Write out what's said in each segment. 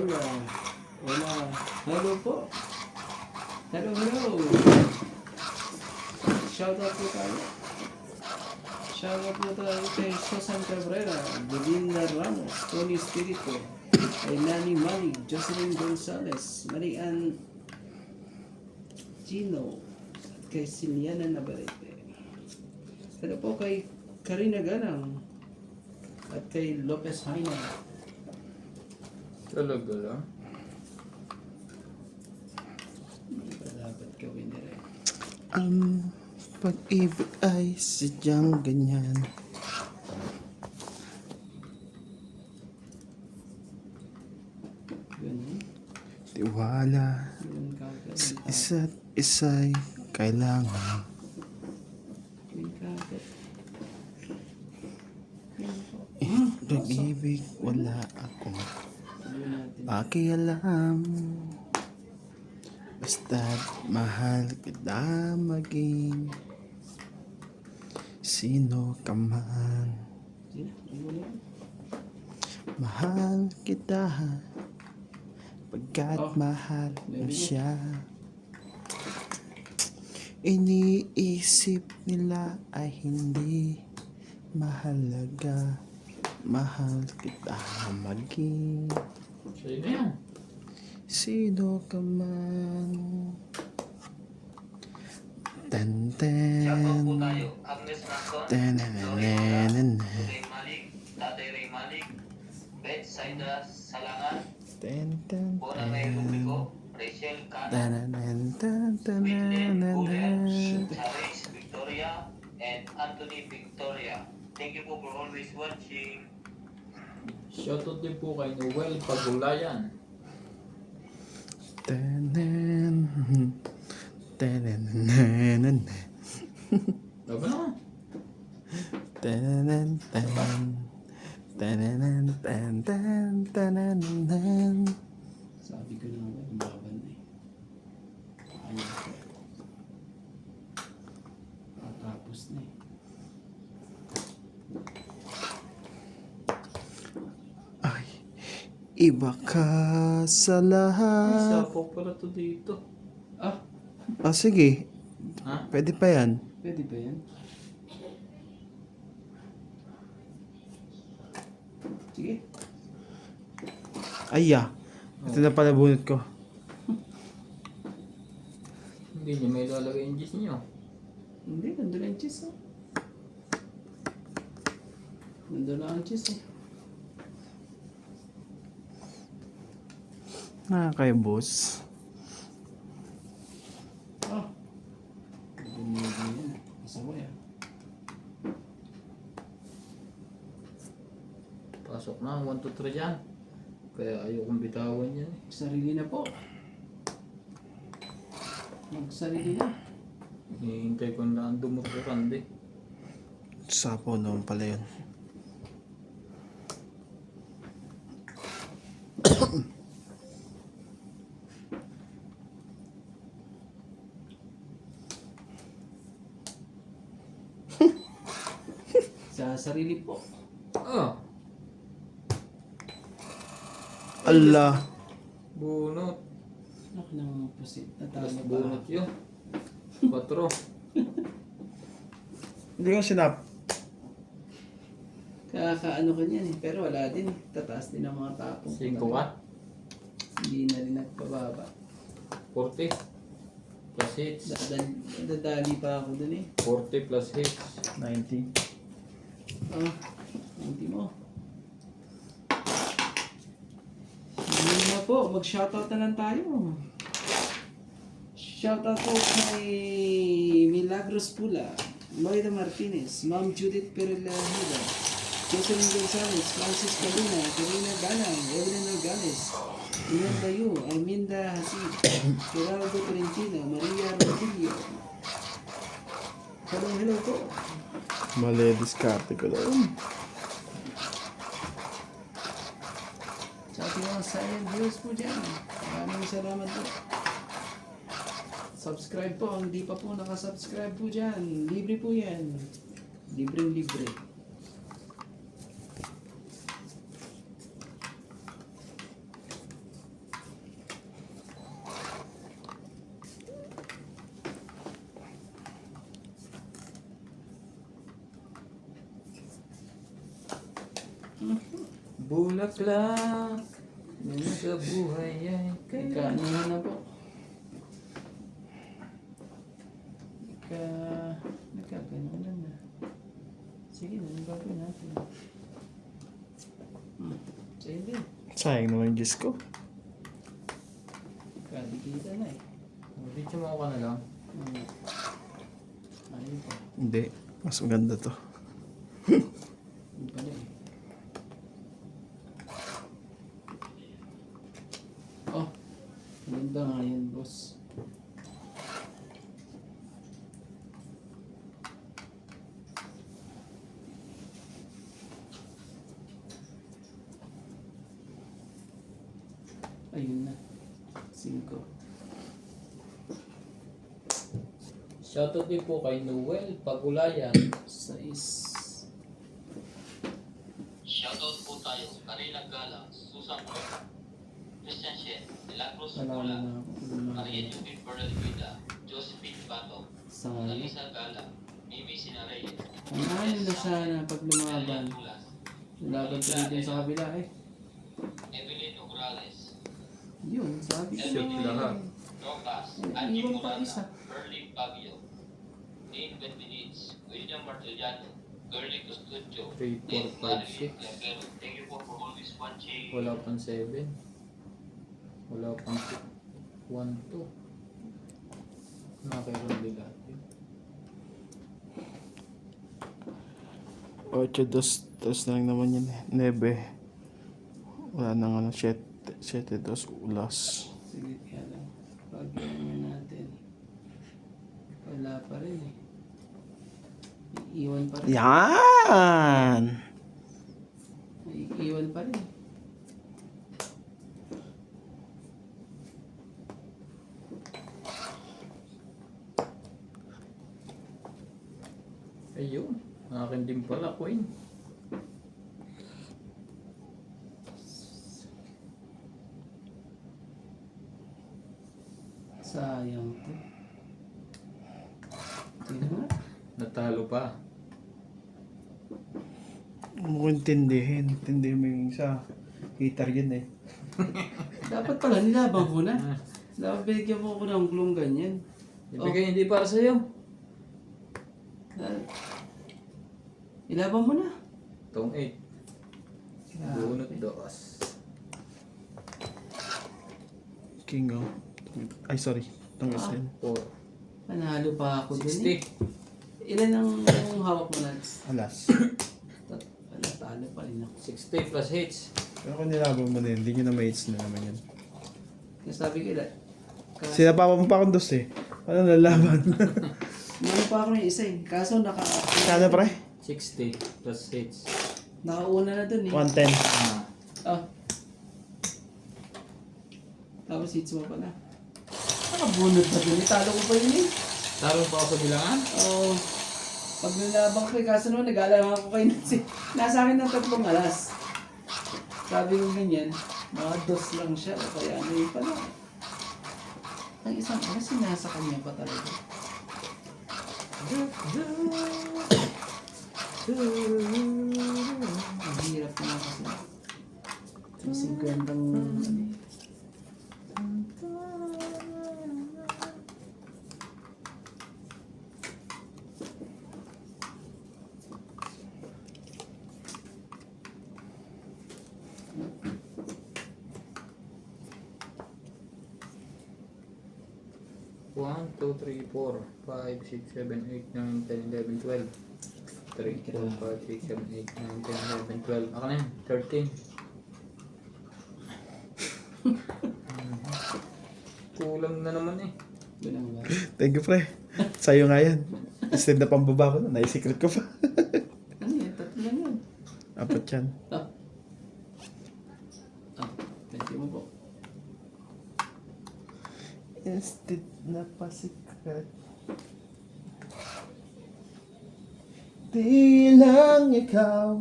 Hola. Hola. Hello po. Hello, hello. Shoutout po tayo. Shoutout po tayo kay Susan Cabrera, Belinda Ramos, Tony Espiritu, kay Nani Malig, Jocelyn Gonzalez, Marian Gino, at kay Siliana Navarrete. Hello po kay Karina Ganang at kay Lopez Haina. Talaga lang. Hindi pa dapat gawin na rin. Ang pag-ibig ay sadyang ganyan. Ganun. Tiwala Ganun kagad. sa isa't isa'y kailangan. Ganun kagad. Pag-ibig wala akong Sabihin natin. pakialam. Basta't mahal kita maging sino ka man. Sino? Ano yan? Mahal kita pagkat Oh, mahal baby mo mo. siya. Iniisip nila ay hindi mahalaga. Mahal kita maging Sa'yo na yan. sino ka man. Ten Shoutout po ten tayo, Agnes Naston, ten Ray Malik, Tatay Ray Malik, Beth Saida Salangan, ten ten Bona May Rubico, Rachel Cana, ten Whitney Gulen, Charis Victoria, and Anthony Victoria. Thank you po for always watching. Shoutout din po kay Noel Pagulayan. Tenen, tenen, Laban naman. tenen, tenen, tenen, tenen. Sabi ko na nga, lumaban na eh. Ayaw ko. Tapos na eh. Ay, iba ka sa Ay, lahat. sapok pala to dito. Ah, Ah, sige. Ha? Pwede pa yan. pwede ba yan? Sige. Ay, ito na pala bunot ko. Hindi niyo may lalagay yung gis niyo. Hindi, nandun ang cheese oh. Nandun lang ang cheese eh. Nakakaibos. Ah. Bumili yan. Masaway ah. Pasok na, 1, 2, 3 dyan. Kaya ayokong bitawan yan eh. Sarili na po. Magsarili na. Hinihintay ko na ang dumutukan din. Sapo naman pala yun. Sa sarili po. Ah, Allah. bunot. Nak ng pusit. Tapos Natama bunot ba? yun. 4. Hindi ko sinap. Kakaano ka niyan eh. Pero wala din eh. Tataas din ang mga tapong. 5 ka. Hindi na rin nagpababa. 40. Plus hits. Dadali pa ako dun eh. 40 plus hits. 90. Ah, hindi mo. Hindi na po. Mag-shoutout na lang tayo. Shoutout po kay Milagros Pula, Loida Martinez, Ma'am Judith Perelahida, Jocelyn Gonzalez, Francis Caluna, Karina Ganang, Evelyn Orgales, Inan Bayo, Alminda Hasid, Geraldo Tolentino, Maria Rodillo. Hello po. Mali, diskarte ko lang. Sa ating mga silent viewers po dyan, maraming salamat po. Subscribe po, ang hindi pa po nakasubscribe po dyan. Libre po yan. Libreng-libre. Bulaklak na sa buhay ay Ika, ano na po? Ika, nagkaganunan na. Sige, ano gagawin natin? Sige. Sayang naman yung Diyos ko. Kadikita na eh. Video mo ka na lang. Ayun pa. Hindi. Mas maganda to. Yun pala eh. Oh, maganda nga yan, boss. Ayun na. 5. Shoutout din po kay Noel Pagulayan. 6. Shoutout po tayo. Karina Gala, Susan Roy, Christian Shen, Milagros Wala Mula, na ako. Maria Judith Perel Vida, Josephine Bato, Sana. Alisa Gala, Mimi Sinareyes, Ano na sana pag lumaban. Tulas, Laban pa rin din sa kabila eh. Evelyn Ograles, Yun, sabi ko. Shoot lahat. Rocas, Ay, Angie iwan pa isa. Murata, Berlin Baguio, Dean Benvenitz, William Martellano, Girly Custodio, 3, 4, 5, 6. Thank you for always watching. Wala pang 7. Wala pang 1, 2. Nakailan din lahat yun. 8, 2, 3 na lang naman yun eh. 9. Wala nang ano, 7, 2 ulas. Sige, kaya lang. Pag yun natin. Wala pa rin eh. Iiwan pa rin. Yan! Iiwan pa rin. Ayun. Akin din pala, Queen. Sayang to. Tingnan nga. Natalo pa. Mo intindihin. Intindihin mo yung isa. Hitter yun eh. Dapat pala nilabang ko na. Dapat bigyan mo ko ng glong ganyan. Ibigay hindi para sa'yo. Ilabang mo na. Tong 8. Bunot 2. King oh. Ay, sorry. Tunggas din. 4. Panalo pa ako dun eh. 60. Ilan ang hawak mo na? Alas. Wala, talo pa rin ako. 60 plus hits. Pero kung nilaban mo na yun, hindi nyo na ma-hits na naman yun. Kasi sabi ko ilan? Sinapapa mo pa akong dos eh. Ano nalaban? Meron pa ako ng isa eh. Kaso Sana pre? 60 plus hits. nakauna na dun eh. 110. Ah. Tapos hits mo pala. Nakabunod pa dun eh. Talo ko pa yun eh. Talo pa ako sa bilangan? Oo. Pag nilabang ko eh. Kaso naman nag-aalang ako kay Nancy. Nasa akin ng 3 alas. Sabi ko ganyan. Mga dos lang siya. O kaya ano yun pala. Ang isang alas nasa kanya pa talaga. Ang hirap na kasi. May 50 ano eh. One, 2, 3, 4, 5, 6, 7, 8, 9, 10, 11, 12. 3, 4, 5, 6, 7, 8, 9, 10, 11, 12. Ako na yun, 13. Kulang na naman eh. Doon ang ba? Thank you pre. Sa'yo nga yan. Instead na pambaba ko na, nai-secret ko pa. Ano yan? 3 lang yun. 4 yan. Ah. Ah, thank you mo po. Instead na pa-secret. Di lang ikaw.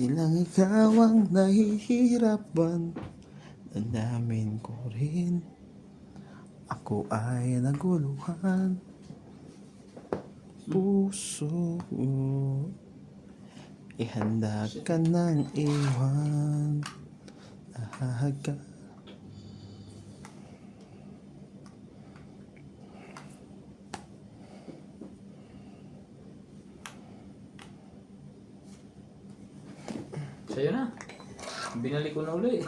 Di lang ikaw ang nahihirapan. Nanamin ko rin. Ako ay naguluhan. Puso ko. Ihanda ka ng iwan. Ahaga. Sa'yo na. Binalik ko na uli.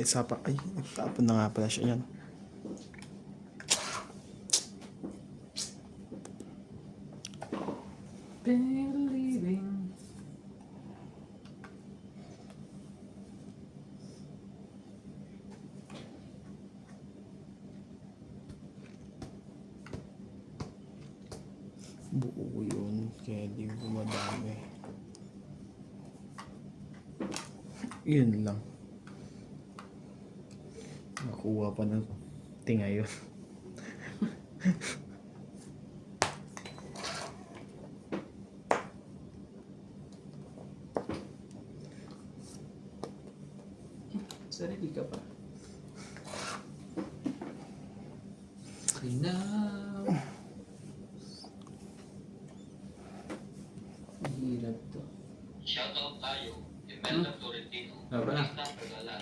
Isa pa. Ay, nagtapon na nga pala siya yan. Believing. Buo yun. Kaya di ko madami. Yun lang. Nakuha pa ng tinga yun. Sarili ka pa. Enough. Ang hirap to. Shoutout tayo. Imelda Florentino. Ano ba na? Krista Tagala.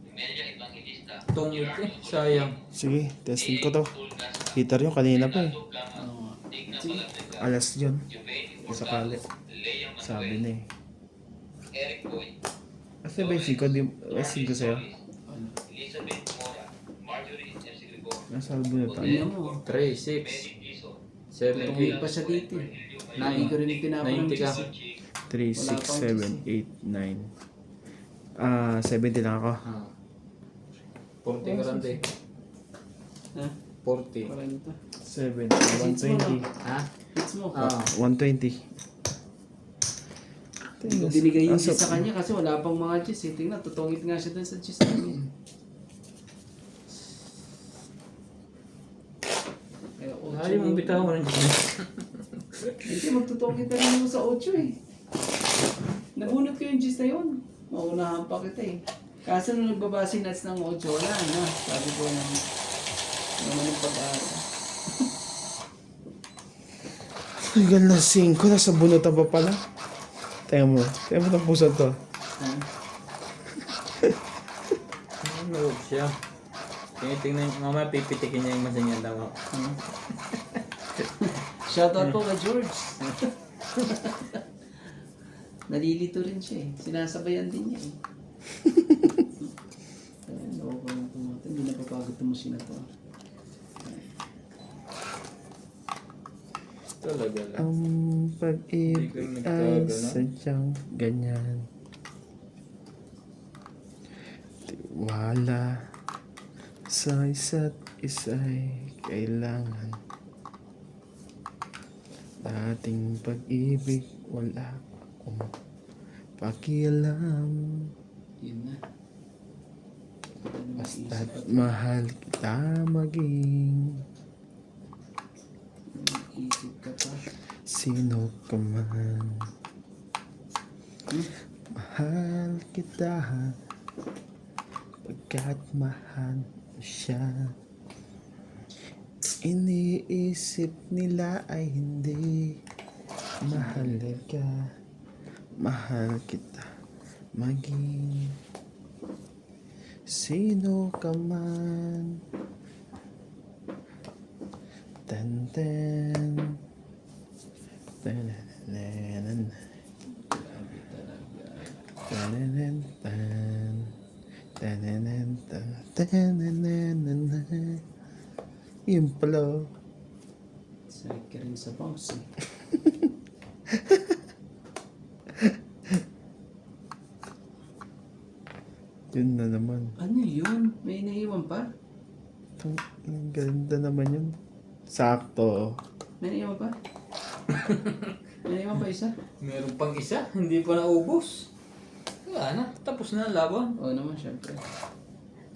Imelda Evangelista. Tungit eh. Sayang. Sige, testing ko to. Tulgas. Hitter yun kanina pa eh. Gamas. Oo nga. Tigna Sige. Palatega. Alas yun. Juvain Sakali. Hurtado. Lea Sabi Manuel. na eh. Eric Boy. Kasi ba yung 5? Di, ay 5 sa'yo? Ano? Elizabeth Mora. Marjorie M. Grigor. Nasa albo na tayo. Tingnan mo. 3, 6, Mary Tiso. 7, Tumingin 8, pa siya dito eh. Nine. Hindi ko rin tinapon ng 90 ka. cheese eh. 3, 6, 7, 8, 9. 70 lang ako. Ah. 40 ka rante. Ha? 40. Parang ito. 7, 120. Ha? Hits mo. Ah. 120. Hindi ko binigay yung Ah, so- cheese sa kanya kasi wala pang mga cheese eh. Tingnan, tutungit nga siya dun sa cheese namin. Kaya, Ayaw mong bitawan. Hindi, magtutungit na rin mo sa 8 eh. Nabunot ko yung cheese na yun. Maunahan pa kita eh. Kaso nung nagbabasi nuts ng 8, wala na. Sabi ko naman yung pag-asa. Hanggang na 5, nasa bunutan pa pala. Tingnan mo ng puso to. Ha? Ano siya? Tingnan, mamaya pipitikin niya yung masa niya daw. Shoutout po kay George. Nalilito rin siya eh. Sinasabayan din niya eh. Ayun, loko lang pumunta. Hindi napapagod itong machine na to. Talaga lang. Ang pag-ibig Hindi ka ay nagkagano? sadyang ganyan. Tiwala sa isa't isa'y kailangan. Dating pag-ibig wala akong pakialam. Yun na. Basta't mahal kita maging Isip ka pa. sino ka man. Mahal kita pagkat mahal mo siya. Iniisip nila ay hindi mahal ka. Mahal kita maging sino ka man. Tan tan tan tan tan tan. Yun pala. Oh. Sakit ka rin sa bounce eh. Yun na naman. Ano yun? May naiwan pa? Ang ganda naman yun. Sakto. May naiwan pa? May naiwan pa isa? Meron pang isa, hindi pa naubos. Wala na, tapos na ang laban. Oo naman, syempre.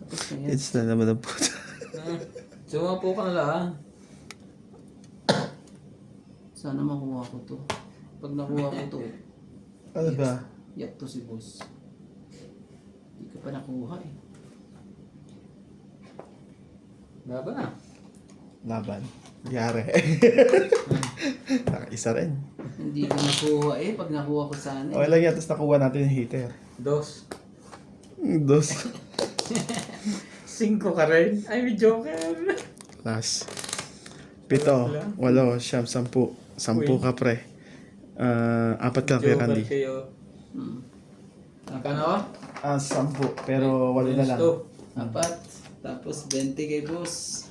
Tapos na yan. It's na naman ang puta. Sumapo ka na lang. Sana makuha ko to. Pag nakuha ko to, Ano ba? yak to si boss. Hindi ka pa nakuha eh. Laban na. Laban. Yari. Isa rin. Hindi ko nakuha eh. Pag nakuha ko sana Okay lang yan, tapos nakuha natin yung heater. 2. 2. 5 ka rin. Ay, may joker. Last. 7, 8, 9, 10. 10 ka pre. 4 ka kaya Joker Candy. kayo. Hmm. Magkano? 10, pero 8 na lang. 4. Tapos 20 kay boss.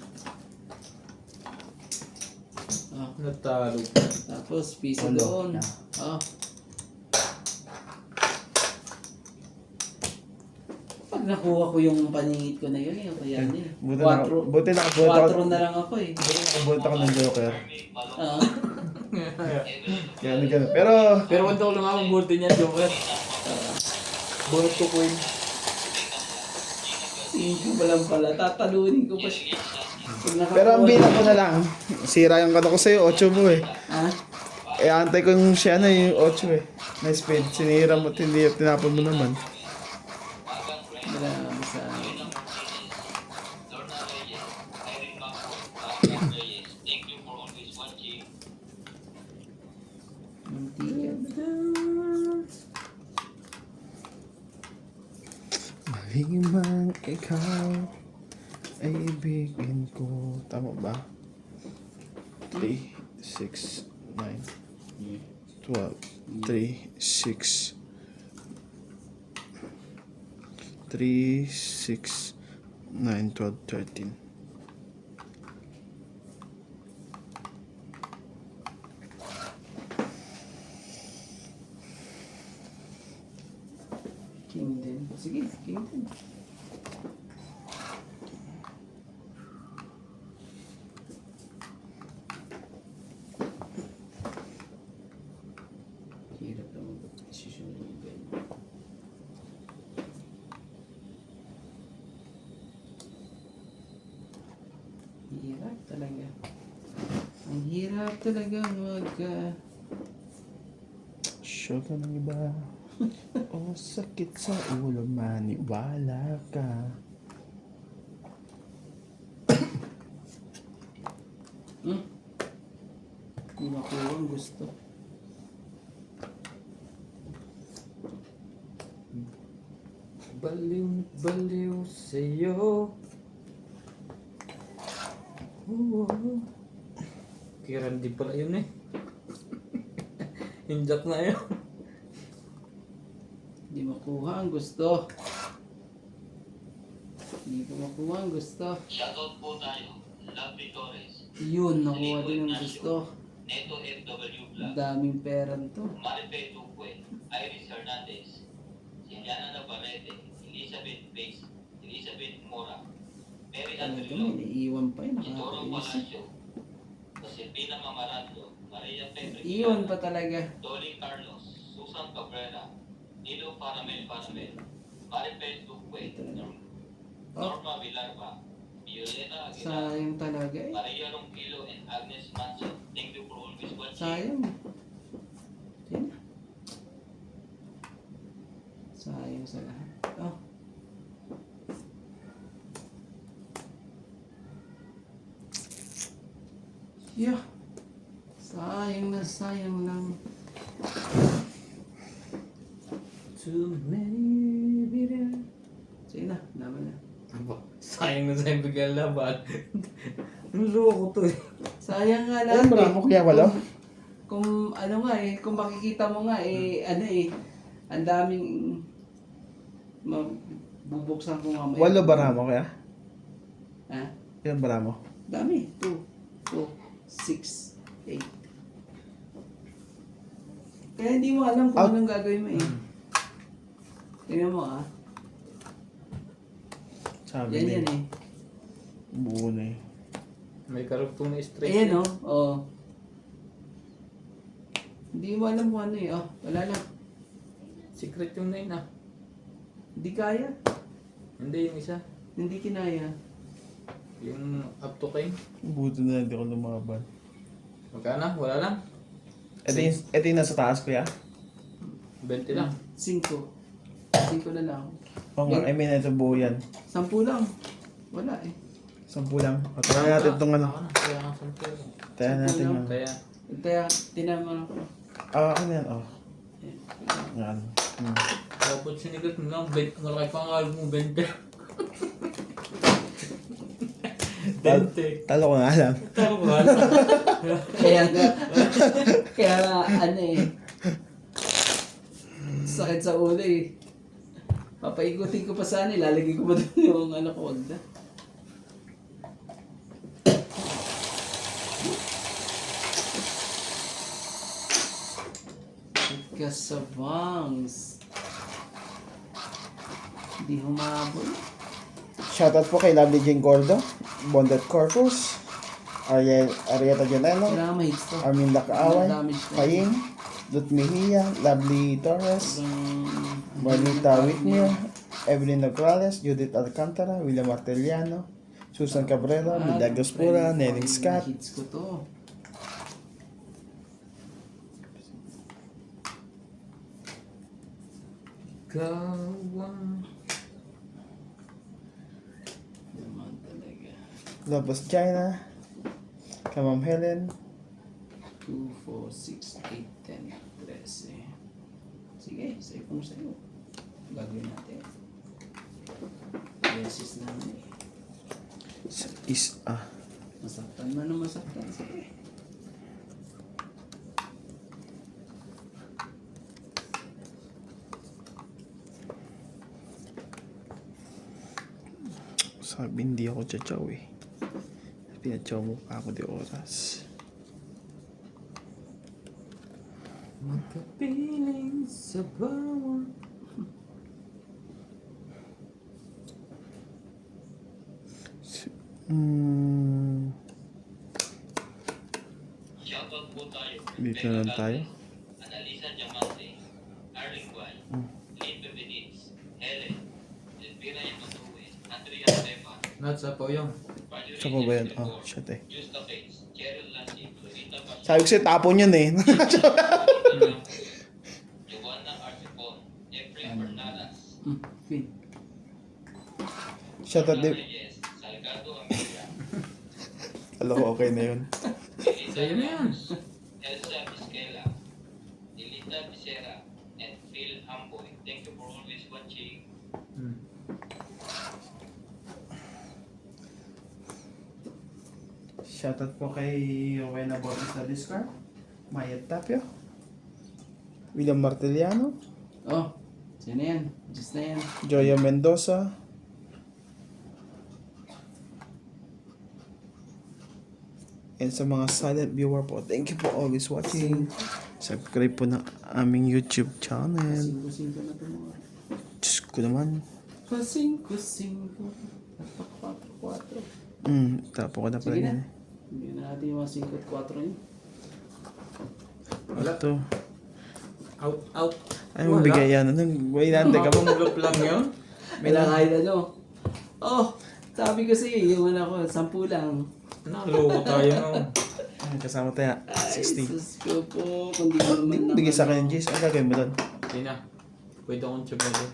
Ah, Natalo. tapos piso Walo. doon. Yeah. Ah. Pag nakuha ko yung paningit ko na yun eh. Kaya yun eh. Buti nakabuhat 4 na lang ako eh. Nakabuhat ako ng Joker. Ah. Kaya ano ganun. Pero, Pero wala ko lang akong buti niya, joker. Bunot ko queen. 5 pa lang pala. Tatalunin ko pa siya. Pag nakakuha- pero ang bilang ko na lang. Sira yung kata ko sa'yo, 8 mo eh. Ah? Eh, antay ko yung siya na yung 8 eh. Na speed. Sinira mo, tinapon mo naman. Wala sa akin. Lorna Reyes, Irene Macro, Agnes Reyes, thank you for always watching. Malimang ikaw ay ibigin ko. Tama ba? 3, 6, 9, 12, 3, 6, 3, 6, 9, 12, 13. King din. Sige, king din. Hirap na mag-desisyon yung ganyan. Hirap talaga. Ang hirap talaga Sure ka ng iba. O sakit sa ulo, maniwala ka. Hindi makuha ang gusto. Baliw sa'yo. Kiran di pala yun eh. Injak na yun. Hindi makuha ang gusto. Hindi ko makuha ang gusto. Shoutout po tayo, Lovely Torres, Yun, nakuha din ang gusto. Neto FW Ang Vlog, daming pera to. Marife Duque, Iris Hernandez, Siliana Navarrete, Elizabeth Bates, Elizabeth Mora, Mary Talaga Andrilo, may naiiwan pa yun. Isidoro Nakakainis. Palacio, Josepina Mamarando, Maria Petre, Iwan pa talaga. Dolly Carlos, Susan Cabrera, Nilo Paramel, Marife Duque, Norma Villarba, Violeta Aguilar, Sayang talaga eh. Maria Ronquillo, and Agnes Manso. Thank you for always watching. Sayang. Yan. Sayang sa lahat. Oh. Yeah. Sayang na sayang lang. Too many bitter. Sige na, laban na. Sayang na sa'yo bigyan laban. Ang loko to eh. Sayang nga Alam lang. ba mo kaya wala? Kung ano nga eh, kung makikita mo nga eh, ano eh, ang daming bubuksan ko nga. 8 bara mo kaya? Ha? Ilan bara mo? Dami. 2, 6, 8. Kaya hindi mo alam kung Out. anong gagawin mo eh. Tingnan mo ah. Sabi Yan niya. yan eh. Buo na eh. May karugtong na straight. Ayan oh. Oh. Hindi mo alam kung ano eh. Oh, wala lang. Secret yung 9 ah. Hindi kaya. Hindi yung isa. Hindi kinaya. Yung up to king. Buto na hindi ko lumaban. Magkano? Wala lang. Ito yung nasa taas ko ya? 20 lang. 5. 5 na lang. Oo nga, I mean ito buo yan. 10 lang. Wala eh. 10 lang. O, taya natin itong ano. Kaya nga 10. Taya natin yung... Kaya, Kaya, tinaman ako. Ano yan? Yan. dapat sinigat mo lang, malaki pangalan mo, 20. 20. Talo ko nga alam. Tama ba? Kaya nga, kaya nga, ano eh. Sakit sa ulo eh. Papaikutin ko pa sana, ilalagay ko ba doon yung ano ko, wag na. Kasabangs. Hindi humabol. Shoutout po kay Lovely Jane Gordo, Bondet Corpus, Arieta Janelo, Kailangan mahits to. Armin Lacaaway, Damage to. Paying, Dut Mejia, Lovely Torres, Sobrang- Juanita Whitmere, Evelyn Nograles, Judith Alcantara, William Marteliano, Susan Cabrera, Milagros Pura, Neneng Scott, Hits ko to. Gawang. Naman talaga. Lopez China, Kamam Helen, 2, 4, 6, 8, 10, 13. Sige, sa'yo kung sa'yo. Gagawin natin. Beses naman eh. Masaktan man o masaktan. Sige. sabi hindi ako tsachaw eh. Pinatsaw mo pa ako di oras. Magkapiling sa bawat. Shoutout po tayo. Dito na lang tayo. Analisa Diamante, Arling Guay, Lynn Benitez, Helen, Elvira Yamatue, Andrea Tepa, Nasa po yung. Sa pa ba yan? Oh, shit eh. Justa Fates, Cheryl Lassie, Florita Pasha, Sabi ko sa'yo, tapon yun eh. Giovanna Arcipon, Jeffrey Fernadas, Queen. Shoutout din. Reyes, Salgado Amelia, Alam ko okay na yun. Sa'yo na yan. Elsa Vizquela, Dilita Becerra, and Phil Amboy. Thank you for always watching. Shoutout po kay Rowena Bautista Discar, Mayet Tapio, William Marteliano, Oh, sino yan? Just na yan. Joya Mendoza, and sa mga silent viewer po, thank you for always watching. Subscribe po ng aming YouTube channel. Singko-singko na ito mga. Diyos ko naman. Pasingko-singko. Napak 4-4. Tapo ko na pala Sige na. yan. Hindi na natin yung mga 5 at 4 yun. Wala to. Out. Ay, mabigay yan. Anong, wait natin ka mo. Mulop lang yun. May nakahit ano. Oh, sabi ko sa'yo, yung ano ko, 10 lang. Naloko tayo no. Kasama tayo. Ay, 60. sus ko po. Kung di ko Hindi naman mo bigay sa akin yung Jace. Ang gagawin mo doon? Hindi na. Pwede akong tsabalo.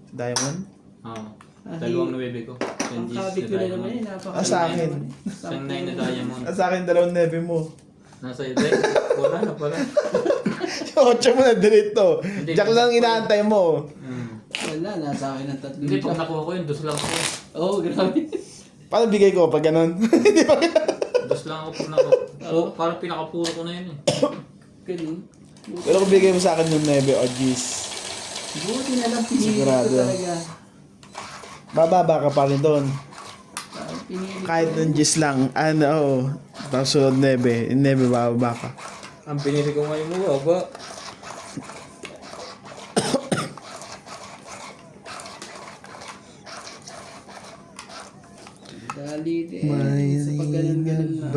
Diamond? Oo. Ah, Dalawang nuwebe ko. Ang kabit ko na naman yun. Napaka- Sa akin. Isang 9 na diamond. Sa akin, 2 neve mo. Nasa iyo. Wala na pala. Yung 8 mo na delete to. Jack lang inaantay mo. Wala, nasa akin ang 3. Hindi, pag nakuha ko yun, dos lang ako. Oo, grabe. Paano bigay ko pag ganun? Dos lang ako pag nakuha. Oo, parang pinakapuro ko na yun eh. Ganun. Pero kung bigay mo sa akin yung neve o G's, Buti na lang pinili ko Sigurado. talaga. bababa ka pa rin doon. Pinili ko. Kahit yung G's lang, ano, tapos sunod neve, yung neve bababa ka. Ang pinili ko ngayon mo, ba? Dali din. May Sa paggalan-galan na.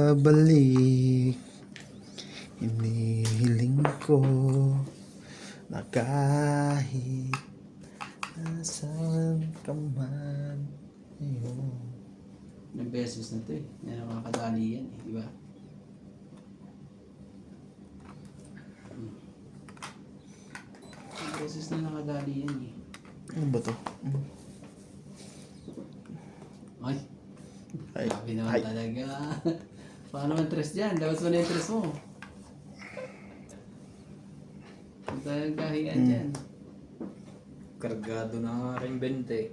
nagbabalik. Inihiling ko na kahit nasan ka man ngayon. Ilang beses na to eh. Yan ang makakadali yan eh, di ba? Ilang beses na nakadali yan eh. Ano ba to? Ay, Grabe naman Ay. talaga. Baka naman tres dyan. Labas mo na yung tres mo. Huwag tayong kahiyan dyan. Kargado na nga rin 20.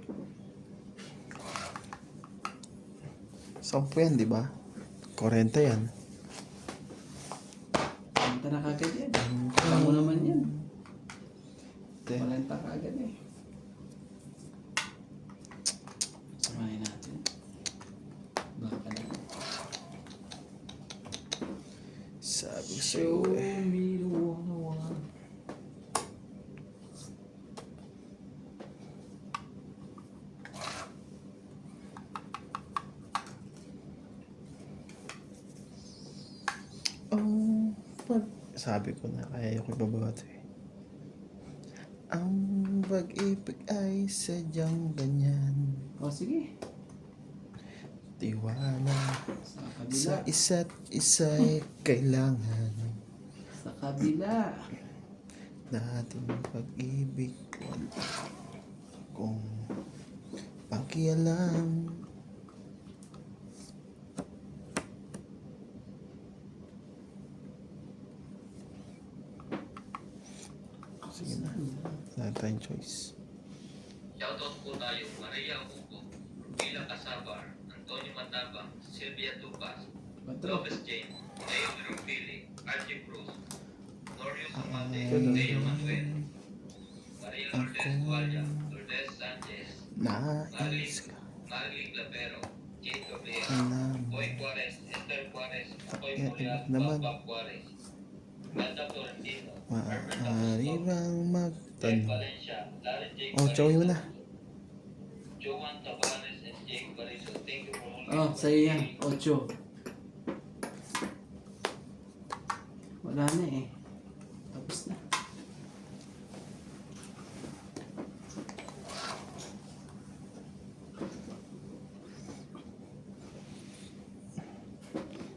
10 yan, di ba? 40 yan. Punta na kagad yan. Alam mo naman yan. Te. Malanta kagad eh. Samahin natin. Baka na. Sabi ko Show sa'yo eh. me the one. Oh, sabi ko na kaya ko ibabato eh. Ang pag-ibig ay sadyang ganyan. O sige. Tiwala Sa sa kabila. isa't isa'y kailangan Sa kabila. natin pag-ibig. Wala kung pakialam. Sige na. Wala tayong choice. Shoutout po tayo, Maria Hugo, Rubila Casabar, Antonio Mataba, Sylvia Tupas, Patro. Lopez Jane, Leo Rubili, Archie Cruz, Norio Amate, Ay. Leo Manuel, Maria Lourdes Guardia, Lourdes Sanchez, Nais ka Marley Clavero, Jade Gabriel, alam. Boy Juarez, Esther Juarez, Apoy Kaya Morial, naman. Papa Juarez, Manda Florentino, Maaari bang Jake magtanong? Valencia, Larry Jake Oh, chawin mo na. Joan Tabanes and Jake Bariso. Thank you for all Oh, sa'yo yan. 8. Wala na eh. Tapos na.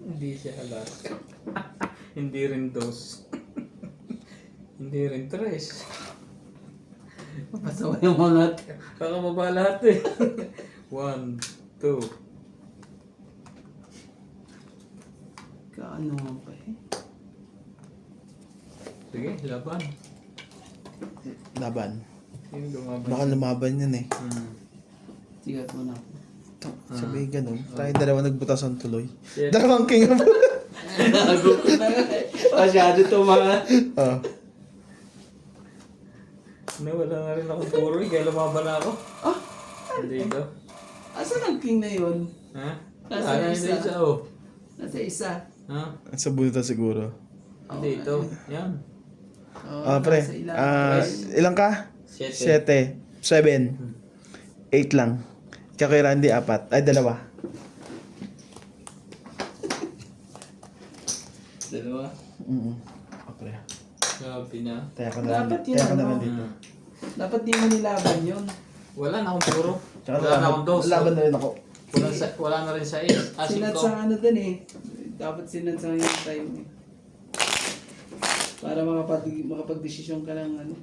Hindi siya alas. Hindi rin dos. Hindi rin tres. Pasawa yung mga Kakababa lahat eh. 1, 2. kaano nga pa eh. Sige, laban. Laban. Sino lumaban? Baka lumaban yan eh. Sigat mo na. Sabi ganun. Tayo dalawa nagbutasan tuloy. Shit. Dalawang king of... Nago ko na nga eh. Masyado to mga... Oh. Nawala na rin ako puro eh, kaya lumaban ako. Ah! Dito. Asan ang king na yun? Ha? Nasa Sana isa. hindi isa oh. Nasa isa. Ha? Sa buta siguro. Oo, Dito. Yan. Oo, Ah, pre. nasa ilang. Ilang ka? 7. 7. 7. 8 lang. Ikaw kay Randy, 4. Ay, 2. Dalawa. Oh, pre. Sabi na. Tayo ko na lang. Dapat yun, Tayo ko na ano? lang dito. Dapat di mo nilaban yun. Wala na akong puro. Tsaka Wala na akong dos. laban na rin ako. Wala na rin sa 8. Asin Sinat ko. sa ano dun eh. Dapat sinat sa yung time eh. Para makapag-desisyon ka ng ano.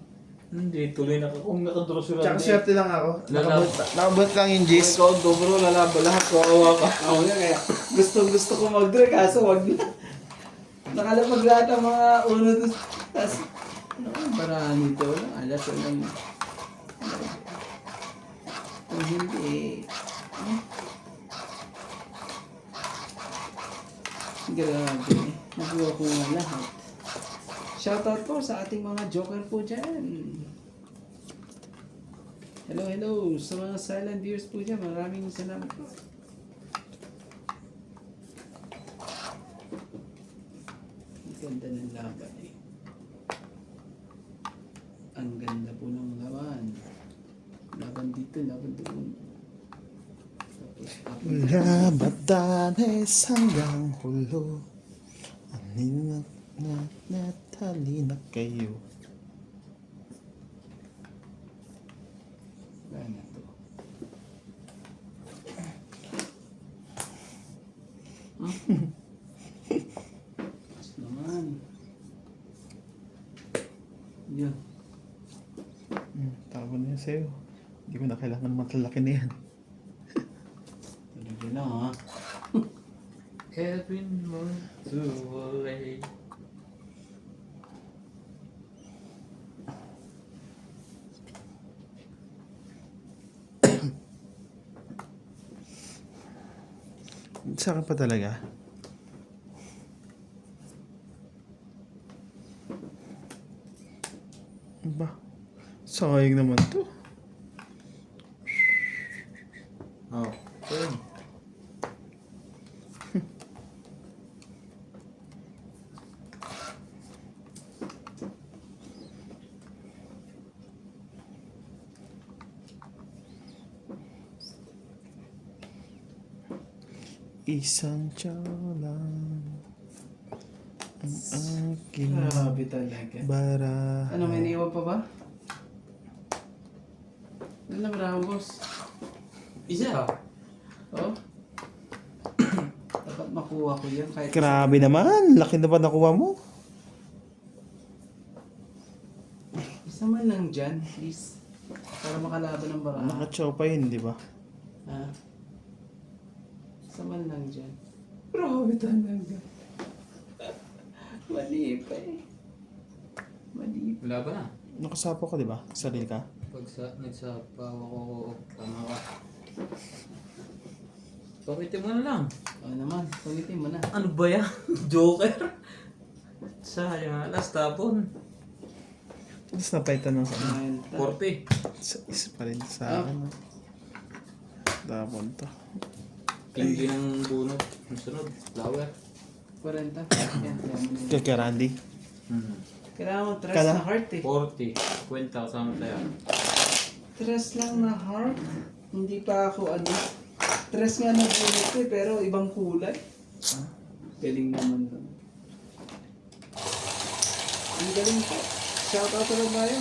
Hindi, tuloy na ako. Kung nakadro sila. Tsaka swerte lang ako. Lalab. Nakabot lang yung G's. Ikaw, dobro, lalaban lahat. Kawawa ka. Ako nga kaya gusto ko mag-draw kaso wag na. Nakalapag lahat ang mga uno doon. Tapos, ano, marami ito. Alas ko lang. Kung hindi, grabe. Nakuha ko nga lahat. Shoutout po sa ating mga joker po dyan. Hello. Sa mga silent viewers po dyan, maraming salamat po. Ang ganda ng laban eh. Ang ganda po ng laban. Laban dito, laban doon. Tapos ako. Mula Batanes hanggang Hulo. Anin natali na kayo. Wala na to. Tapos naman. Yun. Tawa na yan sa'yo. Hindi ko na kailangan matalaki na yan. Talaga lang ha. Edwin Montulay. Sa akin pa talaga. Ba? Sayang naman to. Oh, yun. Isang tsalang ang aking Grabe talaga. bara. Ano, may iniwan pa ba? Ano na Ramos? Isa. Oh? Dapat makuha ko yan kahit... Grabe naman. Laki na ba nakuha mo? Isa man lang dyan, please. Para makalaban ng baka. Nakachopa yun, di ba? Ha? Isa man lang dyan. Grabe talaga. Mali pa eh. Mali pa. Wala ba na? Nakasapo ka, di ba? Sarili ka? Pag nagsapaw ako, tama ka. Pakitin mo na lang. Oo naman, tumitin mo na. Ano ba yan? Joker? Sayang, alas tapon. Tapos napaitan ng sana. 40. Isa pa rin sa akin. Tapon to. Tinggi ng bunot. Ang sunod, flower. 40. Yan, kaya mo na yun. Kaya Randy. Kailangan mo tres Kala- na heart eh. 40. Kwenta kasama tayo. Tres lang na heart? Hindi pa ako ano. Tres nga na bullet ko eh, pero ibang kulay. Galing naman doon. Ang galing po. Shoutout na lang tayo.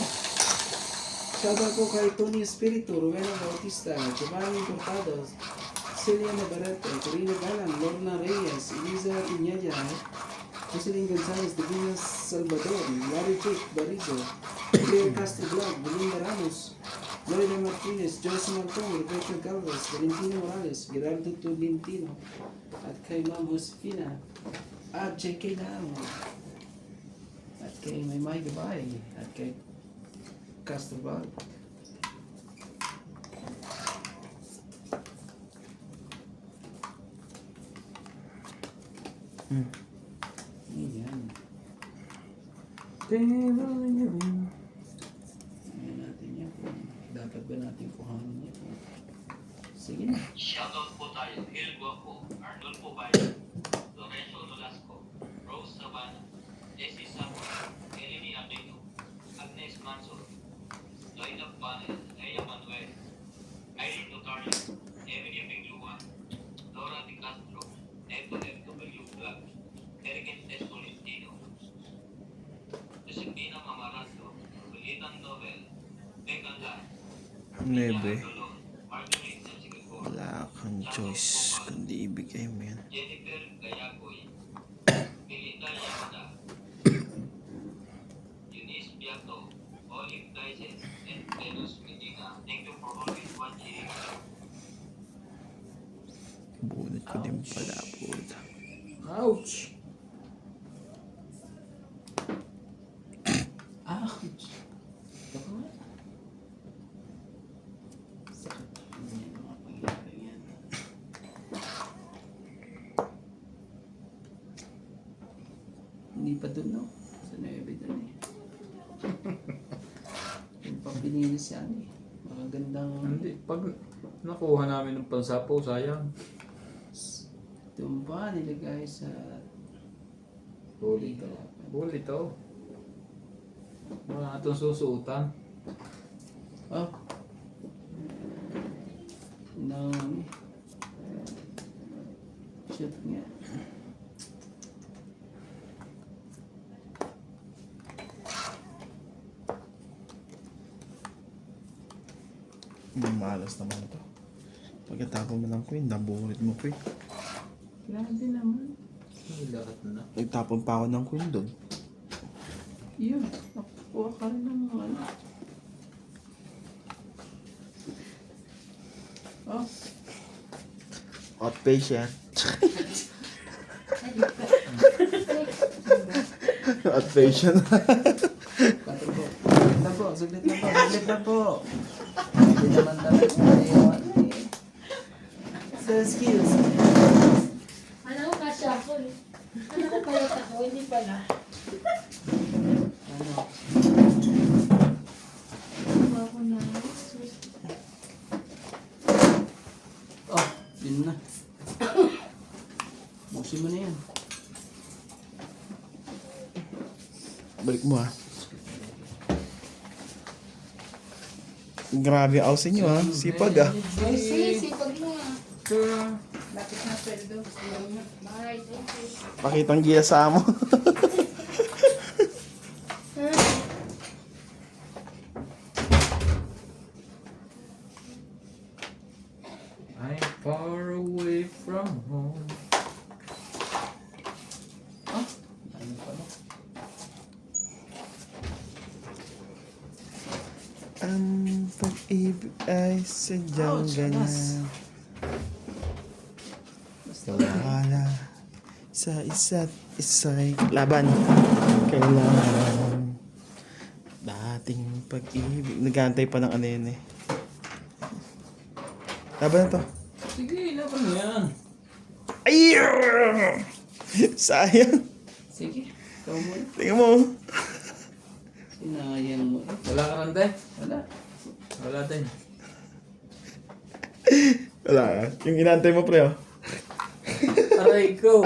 Shoutout po kay Tony Espiritu, Rowena Bautista, Giovanni Cortado, Celia Navarrete, Corina Galan, Lorna Reyes, Eliza Iñaya, Jocelyn Gonzalez, Divina Salvador, Larry Jake Barizo, Claire Castro Vlog, Belinda Ramos, Loida Martinez, Joyce Martón, Rebecca Galvez, Valentina Morales, Gerardo Tolentino, at kay Ma'am Josefina, at JK Lang, at kay May Gabay, at kay Castro Vlog. Ayan. Ayan natin yan. Dapat ba natin kuhanin yan? Sige na. Shoutout po tayo. Gil Guapo, Arnulfo Bayo, Lorenzo Nolasco, Rose Sabana, Jessie Samuel, Eleni Aquino, Agnes Manson, Loida Banel, Leia Manuel, Irene Notario, Emily Bigluan, Dora Di Castro, Eto FW Vlog, Eric S. Tolentino, Josefina Mamarando, Julieta Nobel, Becca Lan, Nebe. Dolor, Marguerite ng Singapore, Wala kang choice kundi ibigay mo yan. Jennifer Gayagoy, Melinda Yamada, Eunice Biato, Olive Dyson, and Venus Medina. Thank you for always watching. Bunot ko din pala, puta. Ouch! Ouch! Ito ko nga. Sakit. Yan, mga pangyayari yan. Hindi pa dun, no? Sa 9 dun eh. Yung pang pinilis yan eh. Makagandang... Hindi, pag nakuha namin ng pansapaw, sayang. Doon pa nilagay sa... Bully to. Bully to. Wala itong susuotan. Oh. Nang... Shoot nga. Malas naman to. Pagkatapon mo ng queen, naburit mo queen. Grabe naman. Ay, lahat na. Nagtapon pa ako ng queen doon. Yun. Nakuha ka rin ng ano. Oh. Outpatient. At patient. 4 po. Saglit lang po. Hindi naman talaga ayaw eh. Sa skills. Ano ko kasya ako eh. Ano ko pala ako, hindi pala. Ano? Ano ako na. Oh, yun na. Busin mo na yan. Balik mo ah. Grabe ako sa inyo ah. Sipag ah. Ay, sipag mo nga. Lapit na sweldo. Bye, thank you. Pakitang giya sa amo. I'm far away from home. Ano pala? Ang pag-ibig ay sadyang Ouch, ganyan. alas. Basta Wala sa isa't isa'y laban. Kailangan dating pag-ibig. Nagantay pa ng ano yun eh. Laban na to. Sige, laban mo yan. Ay! Sayang. Sige, ikaw muna. Tingnan mo. Sinayang mo. Wala ka rande? Wala. Wala din. Wala ah. Yung inantay mo pre oh. Aray ko.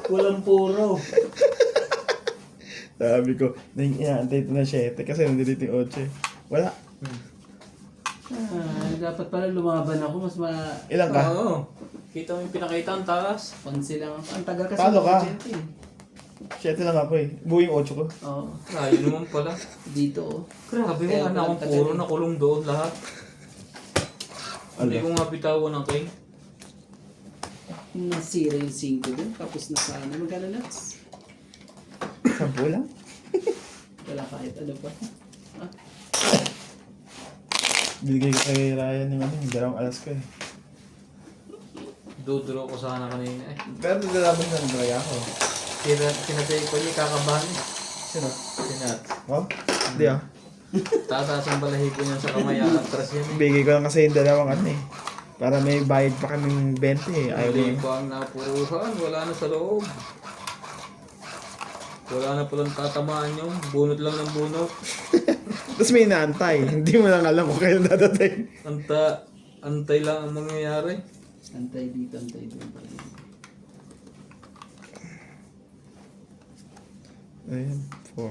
Walang puro. Sabi ko, inaantay ito na 7 kasi nandito yung 8 eh. Wala. Dapat pala lumaban ako. Mas Ilan ka? Oo. Kita mo yung pinakita ang taas. Pansi lang ako. Ang tagal kasi. Talo ka. ng agent eh. 7 lang ako eh. Buo yung 8 ko. Oo. Layo naman pala. Dito oh. Grabe, Kaya wala na akong pala puro tagal. nakulong doon lahat. Hindi Ala. ko nga bitawan ng king. Nasira yung 5 doon. Tapos na sana. Magkano nuts? 10 lang? Wala kahit ano pa. Ah, Binigay ko kay Ryan yung ano, yung dalawang alas ko eh. Duduro ko sana kanina eh. Pero naglalabas ng dry ako. Sinatay ko niya kakabahan eh. Sino? Sinat. Oh? Hindi ah. Tataas ang balahibo niya sa kamay atras yan eh. Bigay ko lang kasi yung dalawang ano eh. Para may bayad pa kaming 20 eh. Ayaw ko. Mali pa ang napuruhan, wala na sa loob. Wala na palang tatamaan yung bunot lang ng bunot. Tapos may inaantay. Hindi mo lang alam kung kailan dadatay. Antay lang ang mangyayari. antay dito, antay doon. Ayan, 4.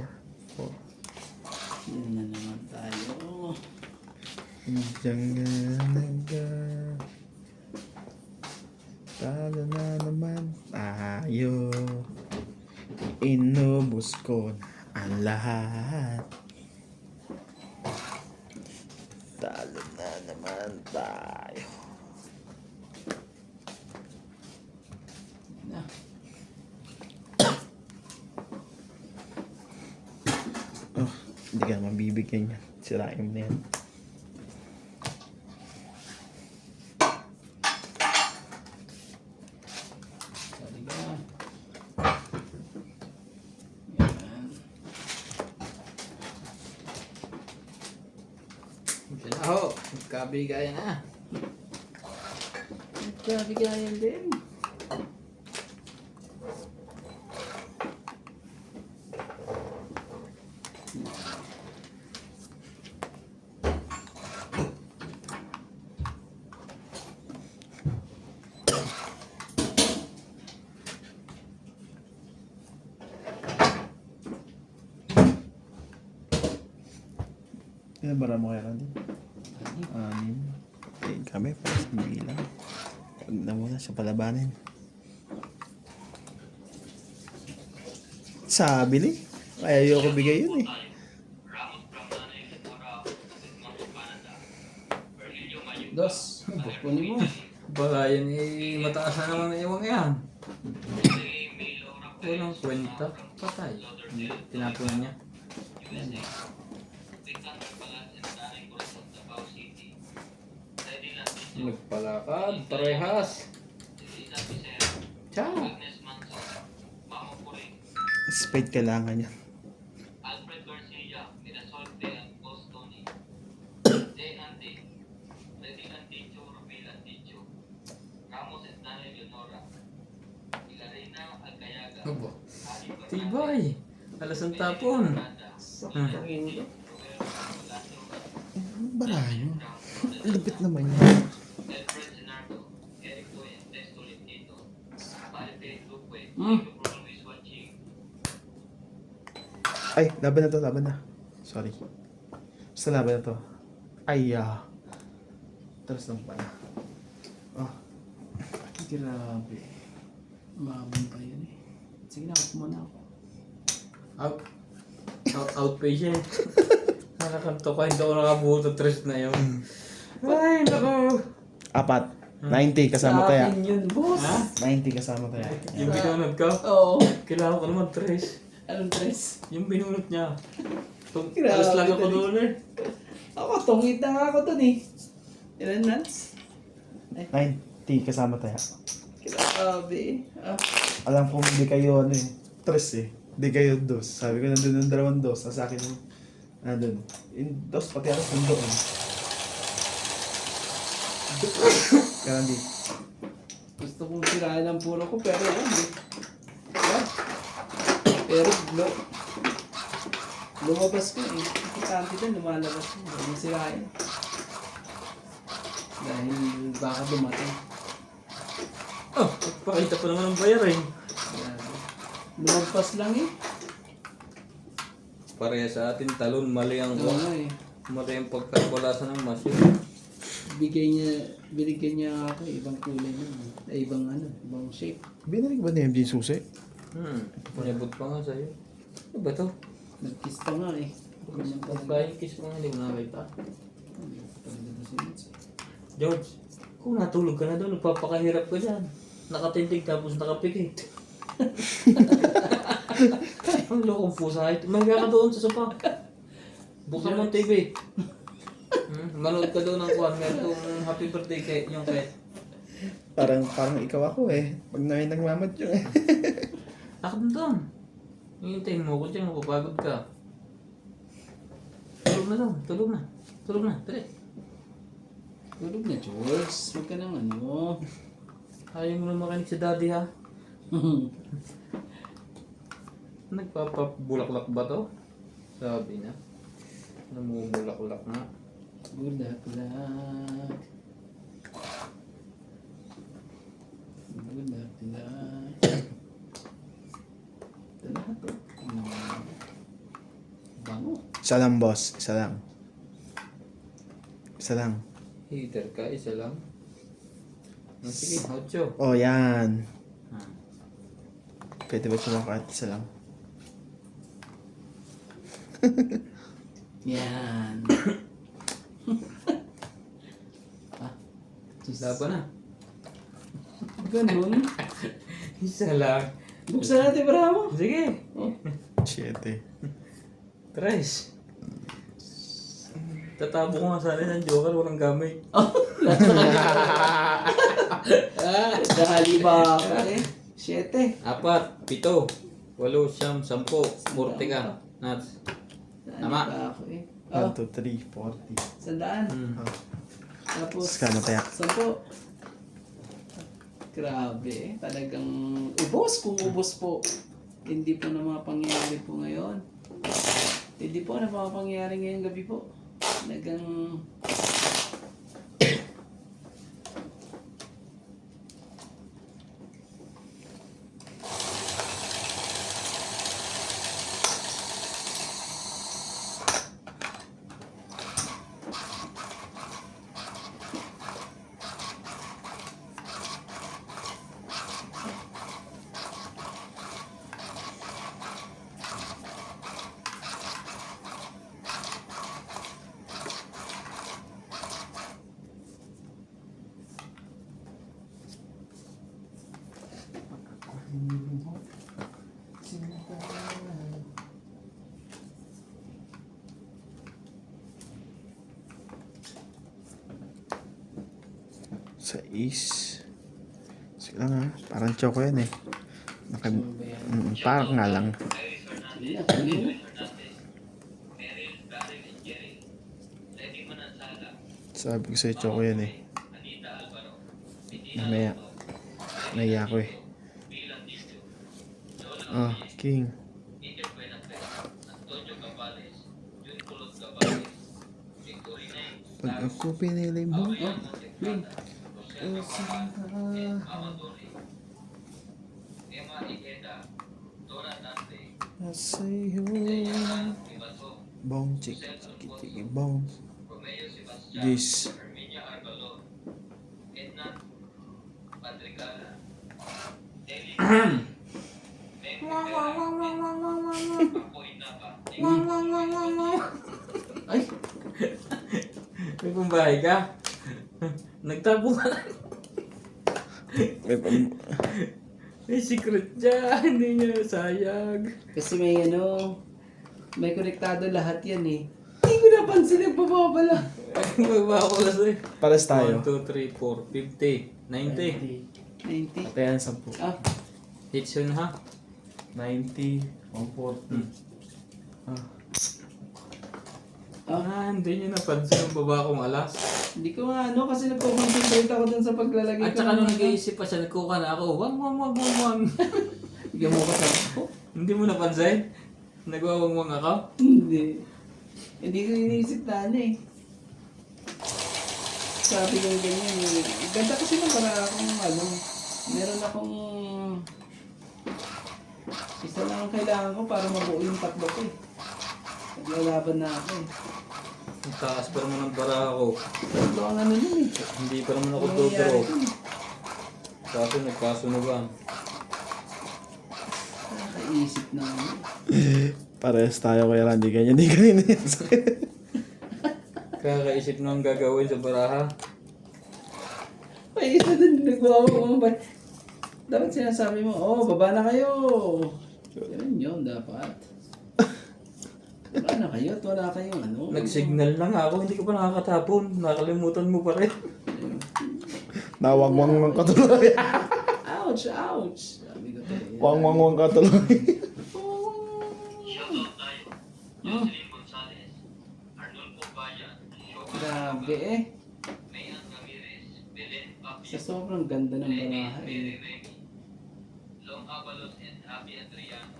Yan na naman tayo. Diyan nga nagka. Talo na naman tayo. Inubos ko ang lahat. Talo na naman tayo. Na. Oh, hindi ka naman bibigyan yan. Sirain mo na yan. Sorry ka. Yan. Diyan na ho, magkabigayan na. Nagkabigayan din. Ilan bara mo kaya Randy? 6. Okay, kami para sa bilang. Huwag na muna siya palabanin. Sabi ni. Kaya ayoko bigay yun eh. Ramos Pramana yung Mora, Sigmund Canada, Berlilio Mayo, Dos. Kunin mo. Baka yan eh, mataas na naman na iwang yan. Jose Milo Walang kwenta. Patay. Tinapunan niya. USA, Victor Balas and Daring Corazon, Davao City, Teddy Lantiso, Nagpalakad, parehas. Lisa Picero, Ciao. Agnes Manso, Mamo Puring, Spade kailangan yan. Eleonora, Ilarena Alcayaga, Aba. Ali Bernal, Tibay. Alas ang tapon. Ang barayo. Ang lupit naman yan. Alfred Senardo, Eric Fuentes Tolentino, Malte Luque, Mm. Jacob Luis Wanching, Ay, laban na to, laban na. Sorry. Basta laban na to. Ay, Terus lang pala. Ah, Grabe. Umabon pa yun eh. Sige na, out muna ako. Outpatient. Nakakanto ka, hindi ako nakabuto tres na yun. Ay, naku. 4. 90 kasama Sa taya. akin yun, boss. Ha? 90 kasama taya. Yung binunod ko, Oo. kailangan ko naman tres. Anong tres? Yung binunod niya. Grabe Alas lang ako talaga. doon eh. Ako, tungit na nga ako dun eh. Ilan nuts? 90 kasama taya. Grabe. Ah, Alam ko hindi kayo ano eh. 3 eh. Hindi kayo 2. Sabi ko nandun yung 2 dos. Sa akin yung nandun. Yung 2 pati alas nandun. Kaya hindi. gusto kong sirahan ang puro ko, pero ano eh. Ah, pero lumabas ko eh. Importante din, lumalabas ko. Hindi mo sirahan. Dahil baka dumating. Oh, pakita pa naman ang bayarin. Grabe. Lumagpas lang eh. Pareha sa atin, talon, mali ang Oo nga eh. mali ang pagkalkulasan ng machine. Binigyan niya ako ibang kulay na. Ibang ano, ibang shape. Binalik ba ni MJ yung susi? Pinabot pa nga sa'yo. Ano ba to? Nag-kiss pa nga eh. Ganyan pa rin. Flying kiss ko nga, hindi mo nakita. Hindi ko talaga na sinits. George, kung natulog ka na doon, nagpapakahirap ka dyan. Nakatindig tapos nakapikit. Ang lokong pusa ito. Mahiga ka doon sa sopa. Buksan mo ang TV. Manood ka doon ng kuwan. Meron doon happy birthday kay yung pet. Parang ikaw ako eh. Pag may nagmamat yung eh. Akad na doon. Hihintayin mo ko dyan, mapapagod ka. Tulog na doon, tulog na. Tulog na, tali. Tulog na, George. Huwag ka nang ano. Ayaw mo na makinig sa daddy ha. Nagpapabulaklak ba to? Sabi na. Namumulaklak na. Bulaklak. Bulaklak. Ito lahat to. Bango. Isa lang boss. Isa lang. Isa lang. Heater ka, isa lang. Sige, 8. Oh, yan. Hmm. Pwede ba siya kahit isa lang? Yan. Ah. Laban na. Ganun. Isa lang. Buksan natin para mo. Sige. Oh. 7. Tres. Tatabo ko nga sana ng Joker, walang gamit. Ah, dahali ba ako eh? 7. 4, 7, 8, 9, 10, 40 ka. Nuts. Tama. Dahali ba ako eh? 1, Oh, 2, 3, 40. 100. Hmm. Tapos, Skano tayo. 10. Grabe eh. Talagang ubos kung ubos po. Hindi po na mga pangyayari po ngayon. Hindi po na mga pangyayari ngayong gabi po. Talagang Sa is. Sige lang ha. Parang choco yan eh. Parang nga lang. Iris Fernandez, Iya, Joey Fernandez, Meryl, Daryl, and Jerry, Lady Manansala, Sabi ko sa'yo choco yan eh. Anita Alvaro, Medina Mamaya. Alonso, Naiya ko eh. Bilang dito. Lola Ah, king. Iker Buenafe, Antonio Cabales, Jun Kulot Cabales, Victorina Pag ako pinili mo, Aureliano Montecada, Rosel Cabral, and Amadori. Emma Ikeda, Dora Dante, sa'yo. Deyanna Ibato, Bong, chik, chiki, bong. Romeo Sebastian, Yes. Herminia Arbalon, Edna Padrigala, Deli Meg Rivera, Ako Inaba, Ay, May pambahay ka? Nagtapo ka na. May pam- May secret dyan. Hindi niya sayag. kasi may may konektado lahat yan eh. Hindi ko napansin yung bababala. Magbabakulas eh. Pares tayo. 1, 2, 3, 4, 50, 90. 90. Patayan 10. Ah, Hits yun ha. 90, 140. Hindi niya napansin yung baba kong alas. hindi ko nga kasi nagko-concentrate ako dun sa paglalagay At ko saka ng nung mga- nag-iisip pa siya, nagkuka na ako. Wang. Bigyan mo ko sa ako? Hindi mo napansin? Nagwawangwang ako? Hindi. Hindi ko iniisip na eh. Sabi ko ganyan eh. Ganda kasi nang para akong meron akong isa lang ang kailangan ko para mabuo yung tatlo ko eh. Naglalaban na ako eh. Ang taas pa naman ang bara ako. Tatlo ang nun eh. Hindi pa naman ako Nangyayari dodoro. dun eh. Kaso nagkasunugan. Nakakaisip na ako. Pares tayo kaya Randy. Ganyan din kanina yan. Kakaisip na ang gagawin sa baraha. Ay, isa dun, nagwawa ba? Dapat sinasabi mo, baba na kayo. Ganun yun, dapat. Baba na kayo at wala kayong Nag-signal lang ako, hindi ko pa nakakatapon. Nakalimutan mo pa rin. Nawangwang ng katuloy. Ouch, ouch. Sabi ko tayo. Wangwang katuloy. Shoutout tayo. Jocelyn Gonzalez, Arnulfo Bayan, Shoka Grabe eh. Mayan Ramirez, Belen Papi, Sa sobrang ganda ng Lenny baraha Mary eh. Remy, Long Avalos and Abby Adriano,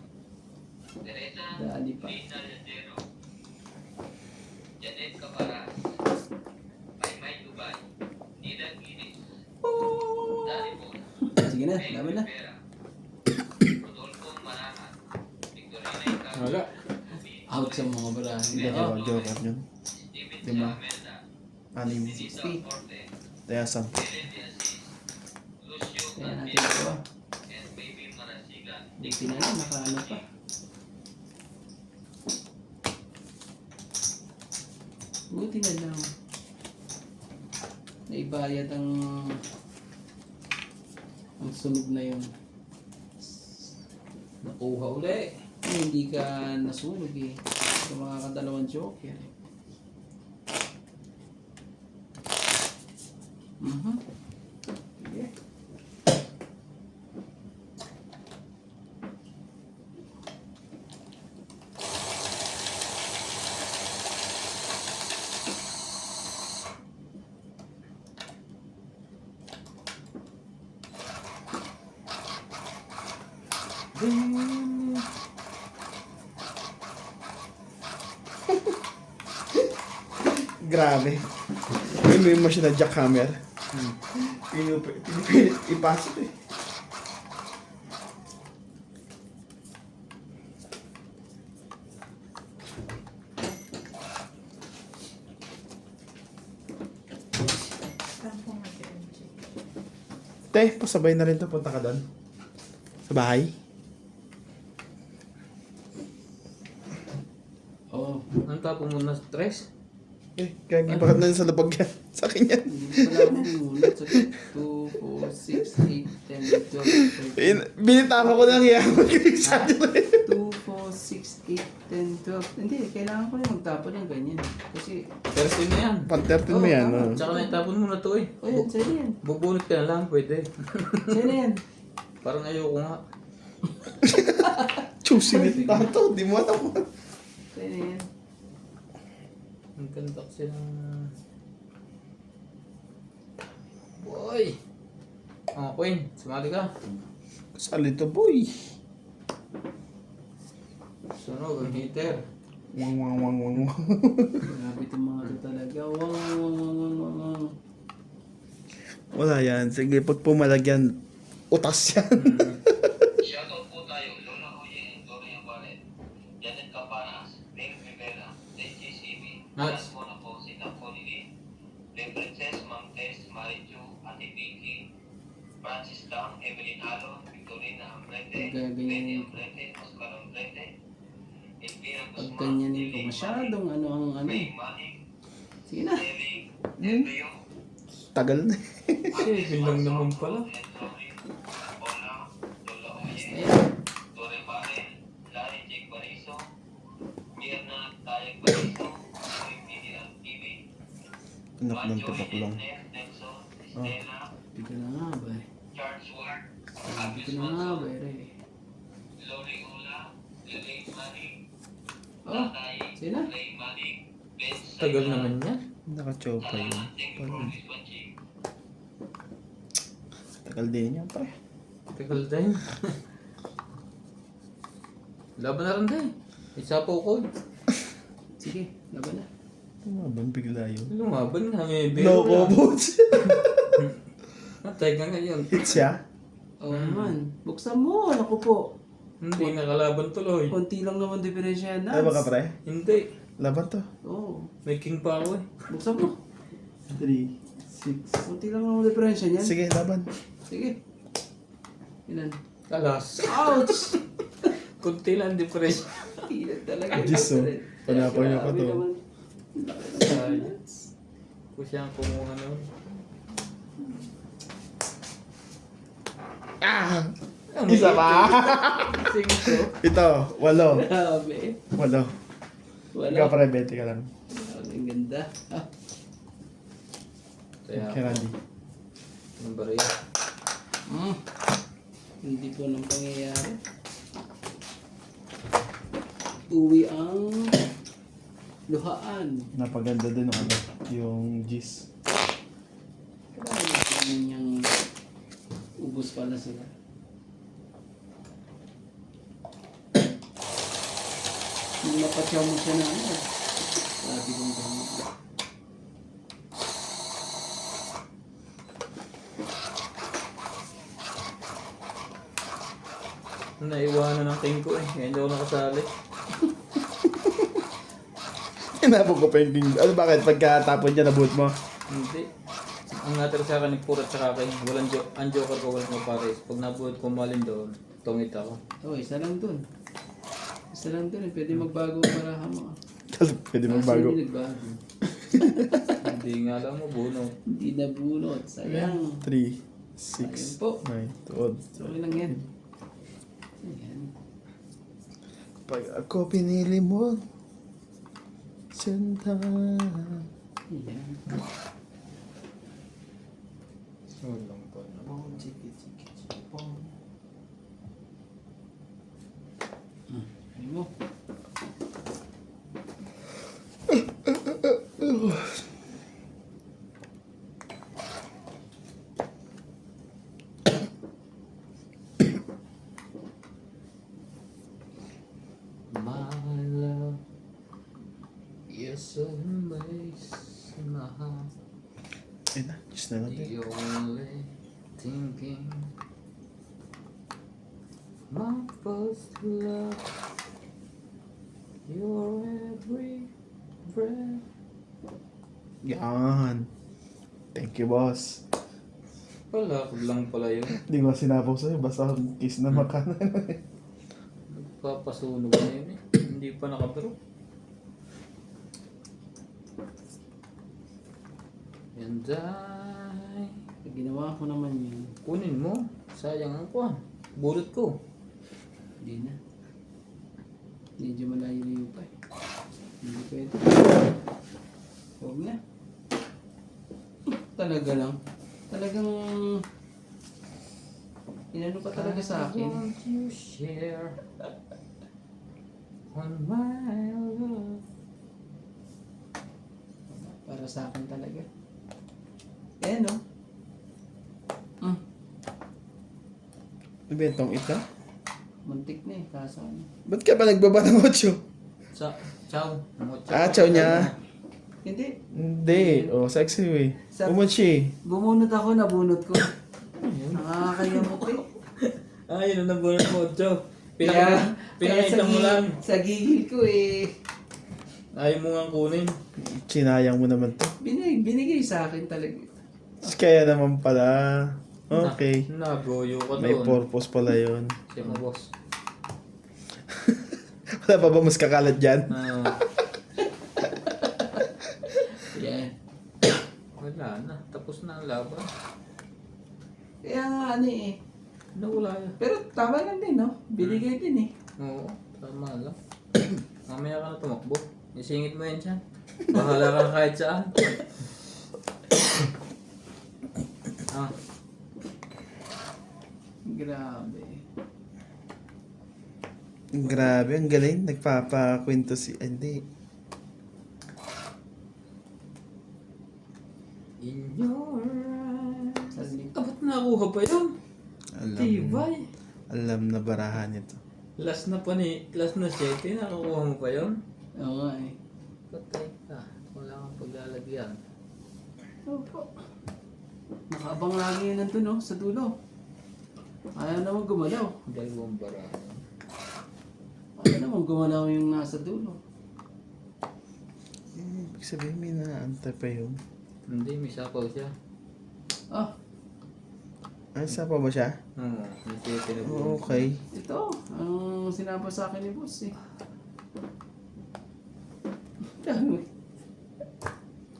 Teresa Dali pa. Lina Yadero, Janet Caparas, Maymay Dubay, Nila Guinness, Dali Bon, Sige na, Meg laban na. Rivera, Rodolfo Manahan, Victorina Icaro, Wala. Out sa mga baraha. Hindi ako joker yun. Steven Lima. Chamelda, 6. Denisa 60. Orte, Kaya 10. Helen de Assis, Lucio Kaya natin Cantiero, ito. and Baby Marasigan. Buti na lang, nakaano pa. Buti na lang. Naibayad ang sunog na yun. Nakuha uli. Hindi ka nasunog eh. Sa mga kadalawang joker. Sige. Grabe. May mo siya na jackhammer. Pinipilit ipasok eh. Te, pasabay na rin to. Punta ka doon. Sa bahay. Oo. Ang tapo mo na stress? Eh, kaya bakit na sa labag yan? Sa akin yan. Hindi pala ako binulat sa 2, 4, 6, 8, 10, 12, 13. Binitama ko ng yaman kayo sa atin. 2, 4, 6, 8, 10, 12. Hindi, kailangan ko rin magtapon ng ganyan. Kasi, Pero na yan. Pan-13 mo yan. tama. Oh. Tsaka naitapon mo na to eh. yan, sa'yo yan. Bubunot ka na lang, pwede. Sa'yo yan. Parang ayoko nga. Chusinit na to. Di mo alam. Sa'yo yan. Ang ganda kasi ng... Boy! Oh, Queen, sumali ka. Salito boy. Sunog ang heater. Wang wang wang wang wang. Grabe itong mga ito talaga. Wow. Wala yan. Sige, pag pumalagyan, utas yan. Shoutout po tayo, Lola Oye, Gloria Barret, Janet Campanas, Dave Rivera, DGCB, Nice. Alas mo na po si Napolini, The Princess, Ma'am Tess, Marichu, Ate Vicky, Francis Dang, Evelyn Alon, Victorina Ambrete, Ganyan. Benny Ambrete, Oscar Ambrete, Elvira Pag Guzman, ganyanin ko, Lily masyadong ano ang ano May eh. Maning, Sige na. Ellie, Elvio, Tagal na. Sige, lang naman pala. Ola, Lola Oye, Ayan. Dore Barret, Larry Jake Bariso, Mirna Tayag Bariso, PDL TV, Anak ng Joey tapaklong. Nelson, Stella, Dito na nga ba eh. Charles Ward, Dito Agnes na nga ba Manso, eh. Lori Ola, Lily Maning, Oh, Tatay, sino? Ray Maning, Ben Tagal naman yan. Naka-chopa yun. Salamat, thank you for this one, Chief. Tagal din yan, pre. Tagal din. Laban na rin din. Isa po ko. sige, laban na. Tumabang bigla yun. Lumaban na. May No biro lang. coach. Matay ka ngayon. Hits siya. Oo naman. Buksan mo, naku po. Hindi nakalaban tuloy. Konti lang naman diferensya yan, Ay, baka pre. Hindi. Laban to. Oo. May king pa ako eh. Buksan mo. 3, 6. Konti lang naman diferensya niyan. Sige, laban. Sige. Ilan? Alas. Ouch! Kunti lang difference. Ilan talaga. Diyos, oh. Panapan niyo pa Grabe to. naman. Kung siya ang kumuha nun. Ah! Ang Isa pa! Singso. Ito, 8. Grabe. 8. Wala. Ikaw pre, 20 ka lang. Ang ganda. Ah, Kaya Okay, Randy. ng bariya. hindi po nang pangyayari. Uwi ang luhaan. Napaganda din yung ano, yung G's. Kaya naman niyang ubos pala sila. Hindi mapatyaw mo siya na ano. Sabi kong ganyan. Naiwanan ng king ko eh. Kaya hindi ako nakasali. Inabog ko pa yung king. Ano bakit? Pagkatapon niya, nabuot mo? Hindi. Ang natira sa akin, nagpurat sa akin. Ang joker ko walang mapares. Pag nabuhat ko malin doon, tungit ako. Oh, isa lang dun. Isa lang dun. Pwede magbago para hama. Pwede magbago. Hindi nagbago. Hindi nga lang mo, buno. Hindi nabunot. Sayang. 3, Ayun 6, po. 9, tuod. Okay lang yan. Ayan. Pag ako pinili mo, sinta. Ayan. Walang pa na. Oh, chiki, chiki, chiki, pong. Ano mo? My love, yes, always my heart. Ayun na, just na natin. The only thinking my first love, your every breath. Yan. Thank you, boss. Wala, lang pala yun. Hindi ko sinapaw sa'yo, basta kiss na makanan. Papasunog na yun eh. Hindi pa nakabaro. And I... Ginawa ko naman yun. Kunin mo. Sayang ang kuhan. Bulot ko. Hindi na. Medyo malayo-layo pa eh. Hindi pwede. Huwag na. Talaga lang. Talagang... Inano ka talaga sa I akin. want you share on my love. Para sa akin talaga. Eh no? Bentong ita? Muntik na eh, kaso ano. Ba't ka ba nagbaba ng 8? Sa, chow. Ah, chow niya. Hindi. Hindi. Oh, sexy way. Sa- Umunchi. Bumunot ako, nabunot ko. Nakakayamot eh. Ah, yun ang nabunod mo, chow. Kaya Pinakita mo lang. Sa gigil ko eh. Ayaw mo nga kunin. Sinayang mo naman to. Binigay sa akin talaga. Kaya naman pala. Okay. Nagoyo ka May doon. purpose pala yun. Siya mo, boss. Wala pa ba mas kakalat dyan? Ah, Yeah. wala na. Tapos na ang laban. Kaya nga ano eh. Nawala yan. Pero tama lang din no? Binigay din eh. Oo, tama lang. Mamaya ka na tumakbo. Isingit mo yan dyan. Bahala ka kahit saan. Ah, Grabe. Grabe, ang galing. Nagpapakwento si... Hindi. in your eyes. Sabi. Ba't nakuha pa yun? Alam. Tibay. Alam na barahan ito. Last na 7, nakakuha mo pa yun? Oo nga eh. Patay ka. Wala kang paglalagyan. Opo. Nakaabang lagi yun nandun no? Sa dulo. Ayaw naman gumalaw. Dalawang barahan. Ayaw naman gumalaw yung nasa dulo. Ibig sabihin may naantay pa yun. Hindi, may sapaw siya. Ah, Ay, sa pa ba siya? Oo, hindi siya Oh, pinabuhay. okay. ito. Ang sinapa sa akin ni boss eh. Dami.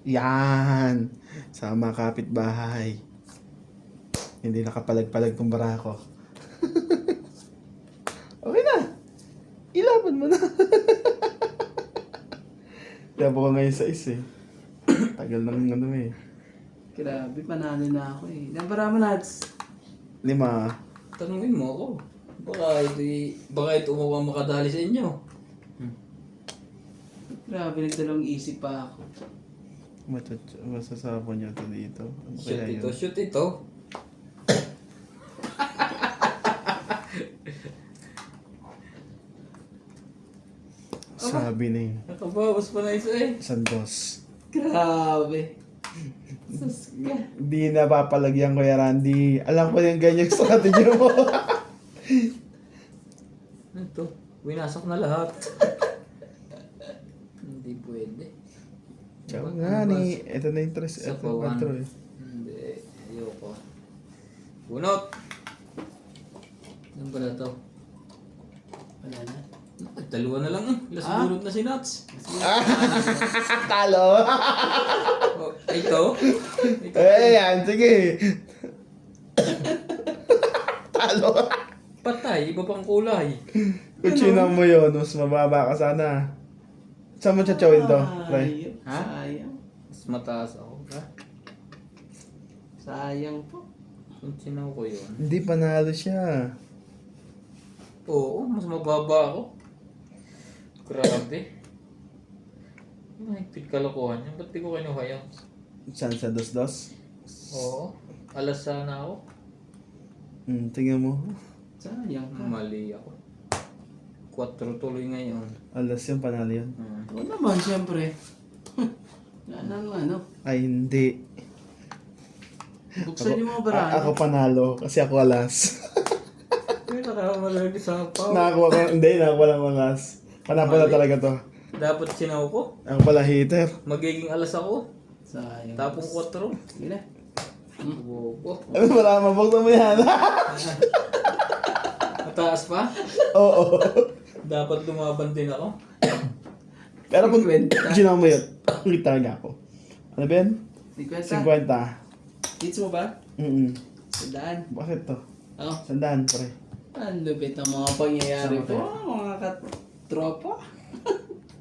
Yan! Sa mga kapitbahay. Hindi nakapalag-palag tong bara ko. Okay na! Ilaban mo na! Labo ko ngayon sa eh. Tagal nang ano eh. Grabe, panalo na ako eh. Nabara mo nuts. 5. Tanungin mo ako. Baka ito mukhang makadali sa inyo. Grabe, nagdalawang isip pa ako. Masasapon niyo ito dito. Ano Shoot kaya ito, yun? shoot ito. Sabi na yun. Nakabawas pa na isa eh. Sandos. Grabe. Sus ka. Di na papalagyan ko yan, Randy. Alam ko yung ganyang strategy mo. Ito, winasak na lahat. Hindi pwede. Ciao nga ni. Ito na yung tres. Sa Ito pawan. control. Hindi, ayoko. Bunot! Ano pala to? Wala na. Dalawa na lang eh. Last bunot na si Nuts. Talo! Oh, ito? Ito. Yan, sige. Talo. Patay, iba pang kulay. Kutsina mo yun. Mas mababa ka sana. Saan mo tsawin to? Pre? Sayang. Ha? Sayang. Mas mataas ako. Ha? Sayang po. Kung sinaw ko yun. Hindi, panalo siya. Oo, mas mababa ako. Grabe. Mahigpit kalokohan yan. Ba't di ko kinuha yan? Saan sa dos-dos? Oo. Alas sana ako. Tingnan mo. Sayang ka. Mali ako. 4 tuloy ngayon. Alas yun, panalo yun. Oo naman, siyempre. Wala nang ano. Ay, hindi. Buksan yung mga Ako baraan. panalo kasi ako alas. Ay, nakamalagi sa paw. Nakakuha ko, hindi, nakakuha lang alas. Panalo na talaga to. Dapat sinaw ko. Ako pala hater. Magiging alas ako. Sayang. Tapong 4. Sige na. Bobo. Ano, wala mabuksan mo yan. Mataas pa? Oo. Dapat lumaban din ako. Pero kung 50. ginawa mo yun, ulit talaga ako. Ano ba yan? 50. 50. Hits mo ba? Sandaan. Bakit to? Oh, Sandaan, pre. ang lupit ng mga pangyayari Saan po. ba Mga katropa.